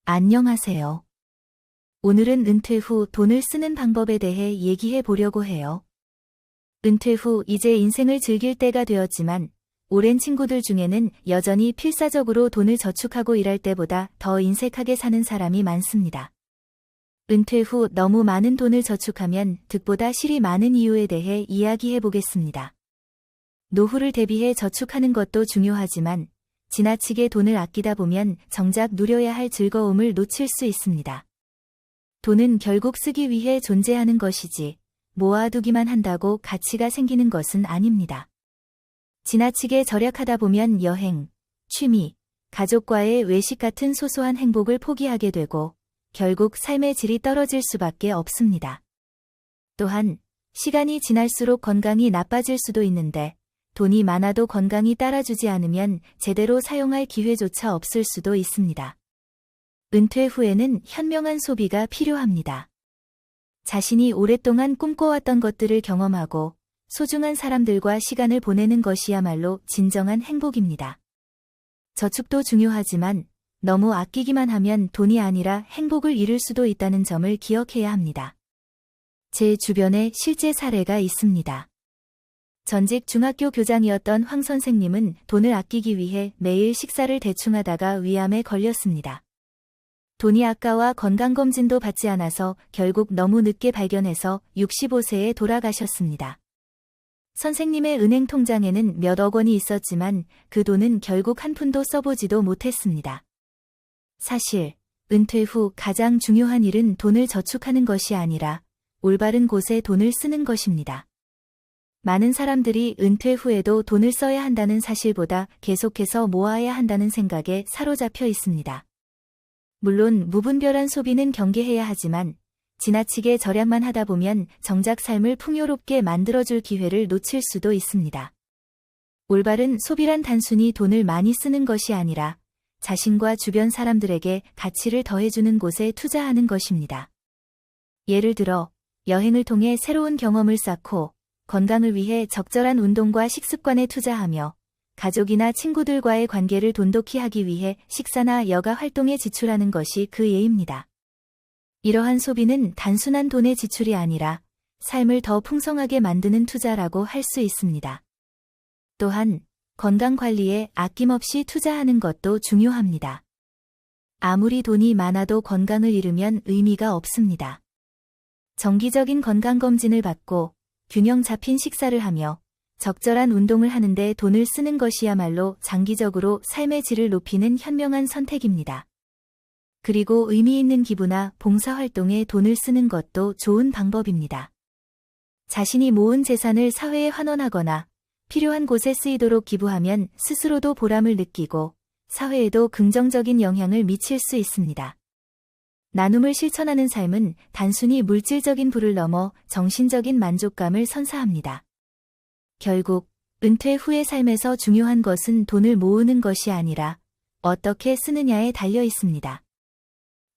안녕하세요. 오늘은 은퇴 후 돈을 쓰는 방법에 대해 얘기해 보려고 해요. 은퇴 후 이제 인생을 즐길 때가 되었지만 오랜 친구들 중에는 여전히 필사적으로 돈을 저축하고 일할 때보다 더 인색하게 사는 사람이 많습니다. 은퇴 후 너무 많은 돈을 저축하면 득보다 실이 많은 이유에 대해 이야기해 보겠습니다. 노후를 대비해 저축하는 것도 중요하지만 지나치게 돈을 아끼다 보면 정작 누려야 할 즐거움을 놓칠 수 있습니다. 돈은 결국 쓰기 위해 존재하는 것이지 모아두기만 한다고 가치가 생기는 것은 아닙니다. 지나치게 절약하다 보면 여행, 취미, 가족과의 외식 같은 소소한 행복을 포기하게 되고 결국 삶의 질이 떨어질 수밖에 없습니다. 또한 시간이 지날수록 건강이 나빠질 수도 있는데 돈이 많아도 건강이 따라주지 않으면 제대로 사용할 기회조차 없을 수도 있습니다. 은퇴 후에는 현명한 소비가 필요합니다. 자신이 오랫동안 꿈꿔왔던 것들을 경험하고 소중한 사람들과 시간을 보내는 것이야말로 진정한 행복입니다. 저축도 중요하지만 너무 아끼기만 하면 돈이 아니라 행복을 잃을 수도 있다는 점을 기억해야 합니다. 제 주변에 실제 사례가 있습니다. 전직 중학교 교장이었던 황 선생님은 돈을 아끼기 위해 매일 식사를 대충 하다가 위암에 걸렸습니다. 돈이 아까워 건강검진도 받지 않아서 결국 너무 늦게 발견해서 65세에 돌아가셨습니다. 선생님의 은행 통장에는 몇억 원이 있었지만 그 돈은 결국 한 푼도 써보지도 못했습니다. 사실 은퇴 후 가장 중요한 일은 돈을 저축하는 것이 아니라 올바른 곳에 돈을 쓰는 것입니다. 많은 사람들이 은퇴 후에도 돈을 써야 한다는 사실보다 계속해서 모아야 한다는 생각에 사로잡혀 있습니다. 물론 무분별한 소비는 경계해야 하지만 지나치게 절약만 하다 보면 정작 삶을 풍요롭게 만들어줄 기회를 놓칠 수도 있습니다. 올바른 소비란 단순히 돈을 많이 쓰는 것이 아니라 자신과 주변 사람들에게 가치를 더해주는 곳에 투자하는 것입니다. 예를 들어 여행을 통해 새로운 경험을 쌓고 건강을 위해 적절한 운동과 식습관에 투자하며 가족이나 친구들과의 관계를 돈독히 하기 위해 식사나 여가 활동에 지출하는 것이 그 예입니다. 이러한 소비는 단순한 돈의 지출이 아니라 삶을 더 풍성하게 만드는 투자라고 할 수 있습니다. 또한 건강 관리에 아낌없이 투자하는 것도 중요합니다. 아무리 돈이 많아도 건강을 잃으면 의미가 없습니다. 정기적인 건강검진을 받고 균형 잡힌 식사를 하며 적절한 운동을 하는데 돈을 쓰는 것이야말로 장기적으로 삶의 질을 높이는 현명한 선택입니다. 그리고 의미 있는 기부나 봉사활동에 돈을 쓰는 것도 좋은 방법입니다. 자신이 모은 재산을 사회에 환원하거나 필요한 곳에 쓰이도록 기부하면 스스로도 보람을 느끼고 사회에도 긍정적인 영향을 미칠 수 있습니다. 나눔을 실천하는 삶은 단순히 물질적인 부를 넘어 정신적인 만족감을 선사합니다. 결국 은퇴 후의 삶에서 중요한 것은 돈을 모으는 것이 아니라 어떻게 쓰느냐에 달려 있습니다.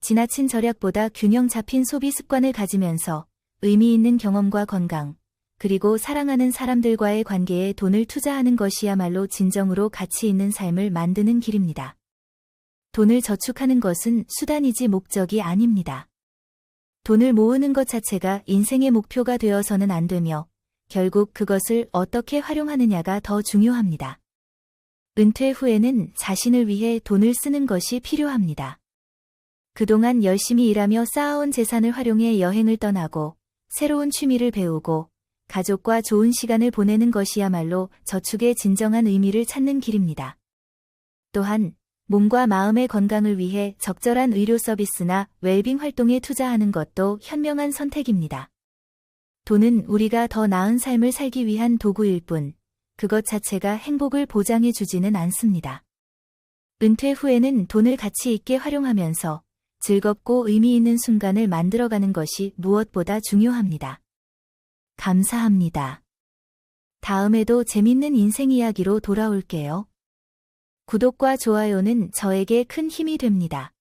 지나친 절약보다 균형 잡힌 소비 습관을 가지면서 의미 있는 경험과 건강, 그리고 사랑하는 사람들과의 관계에 돈을 투자하는 것이야말로 진정으로 가치 있는 삶을 만드는 길입니다. 돈을 저축하는 것은 수단이지 목적이 아닙니다. 돈을 모으는 것 자체가 인생의 목표가 되어서는 안 되며 결국 그것을 어떻게 활용하느냐가 더 중요합니다. 은퇴 후에는 자신을 위해 돈을 쓰는 것이 필요합니다. 그동안 열심히 일하며 쌓아온 재산을 활용해 여행을 떠나고 새로운 취미를 배우고 가족과 좋은 시간을 보내는 것이야말로 저축의 진정한 의미를 찾는 길입니다. 또한 몸과 마음의 건강을 위해 적절한 의료 서비스나 웰빙 활동에 투자하는 것도 현명한 선택입니다. 돈은 우리가 더 나은 삶을 살기 위한 도구일 뿐, 그것 자체가 행복을 보장해 주지는 않습니다. 은퇴 후에는 돈을 가치 있게 활용하면서 즐겁고 의미 있는 순간을 만들어가는 것이 무엇보다 중요합니다. 감사합니다. 다음에도 재밌는 인생 이야기로 돌아올게요. 구독과 좋아요는 저에게 큰 힘이 됩니다.